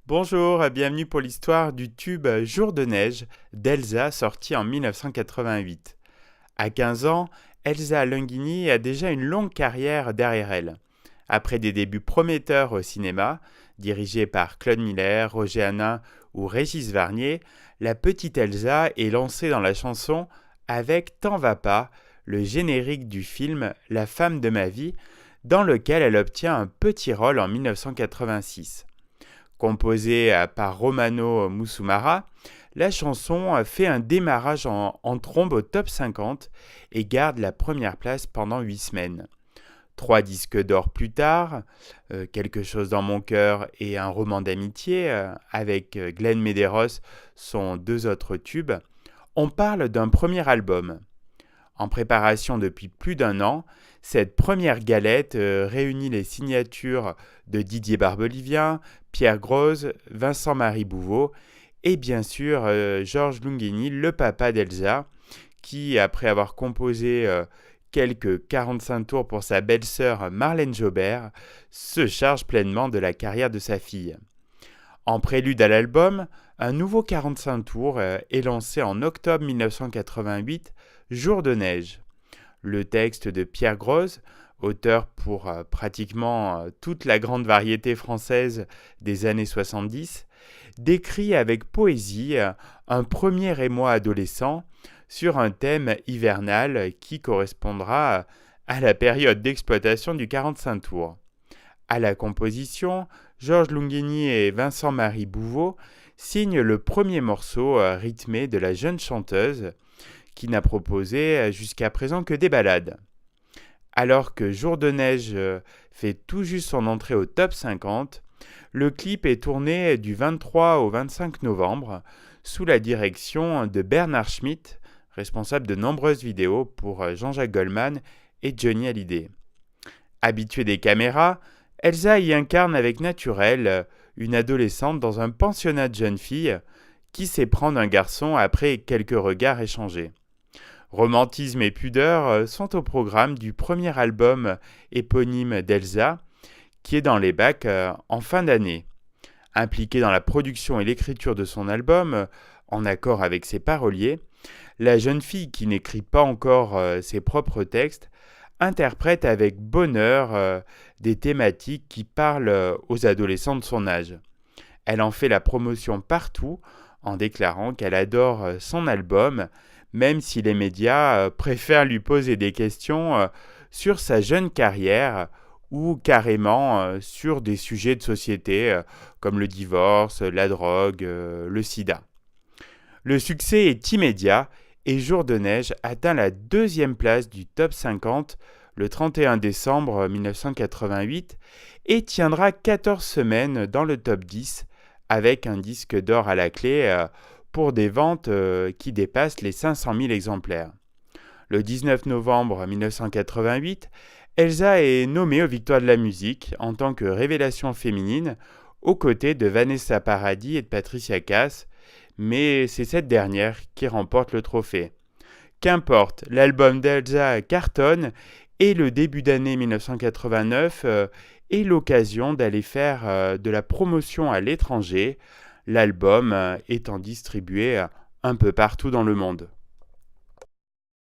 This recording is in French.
Bonjour, bienvenue pour l'histoire du tube Jour de neige d'Elsa sorti en 1988. À 15 ans, Elsa Lunghini a déjà une longue carrière derrière elle. Après des débuts prometteurs au cinéma, dirigés par Claude Miller, Roger Hanin ou Régis Varnier, la petite Elsa est lancée dans la chanson avec T'en va pas, le générique du film La femme de ma vie, dans lequel elle obtient un petit rôle en 1986. Composée par Romano Musumara, la chanson fait un démarrage en trombe au top 50 et garde la première place pendant 8 semaines. 3 disques d'or plus tard, Quelque chose dans mon cœur et Un roman d'amitié, avec Glenn Medeiros, sont 2 autres tubes, on parle d'un premier album. En préparation depuis plus d'1 an, cette première galette réunit les signatures de Didier Barbelivien, Pierre Grosz, Vincent-Marie Bouveau et bien sûr Georges Lunghini, le papa d'Elsa, qui, après avoir composé quelques 45 tours pour sa belle-sœur Marlène Jobert, se charge pleinement de la carrière de sa fille. En prélude à l'album, un nouveau 45 tours est lancé en octobre 1988, Jour de neige. Le texte de Pierre Grosz, auteur pour pratiquement toute la grande variété française des années 70, décrit avec poésie un premier émoi adolescent sur un thème hivernal qui correspondra à la période d'exploitation du 45 tours. À la composition, Georges Lunghini et Vincent-Marie Bouveau signent le premier morceau rythmé de la jeune chanteuse qui n'a proposé jusqu'à présent que des ballades. Alors que Jour de neige fait tout juste son entrée au top 50, le clip est tourné du 23 au 25 novembre sous la direction de Bernard Schmitt, responsable de nombreuses vidéos pour Jean-Jacques Goldman et Johnny Hallyday. Habituée des caméras, Elsa y incarne avec naturel une adolescente dans un pensionnat de jeunes filles qui s'éprend d'un garçon après quelques regards échangés. Romantisme et pudeur sont au programme du premier album éponyme d'Elsa, qui est dans les bacs en fin d'année. Impliquée dans la production et l'écriture de son album, en accord avec ses paroliers, la jeune fille qui n'écrit pas encore ses propres textes interprète avec bonheur des thématiques qui parlent aux adolescents de son âge. Elle en fait la promotion partout en déclarant qu'elle adore son album, même si les médias préfèrent lui poser des questions sur sa jeune carrière ou carrément sur des sujets de société comme le divorce, la drogue, le sida. Le succès est immédiat et Jour de neige atteint la 2e place du top 50 le 31 décembre 1988 et tiendra 14 semaines dans le top 10 avec un disque d'or à la clé pour des ventes qui dépassent les 500 000 exemplaires. Le 19 novembre 1988, Elsa est nommée aux Victoires de la musique en tant que révélation féminine aux côtés de Vanessa Paradis et de Patricia Cass, mais c'est cette dernière qui remporte le trophée. Qu'importe, l'album d'Elsa cartonne et le début d'année 1989 est l'occasion d'aller faire de la promotion à l'étranger, l'album étant distribué un peu partout dans le monde.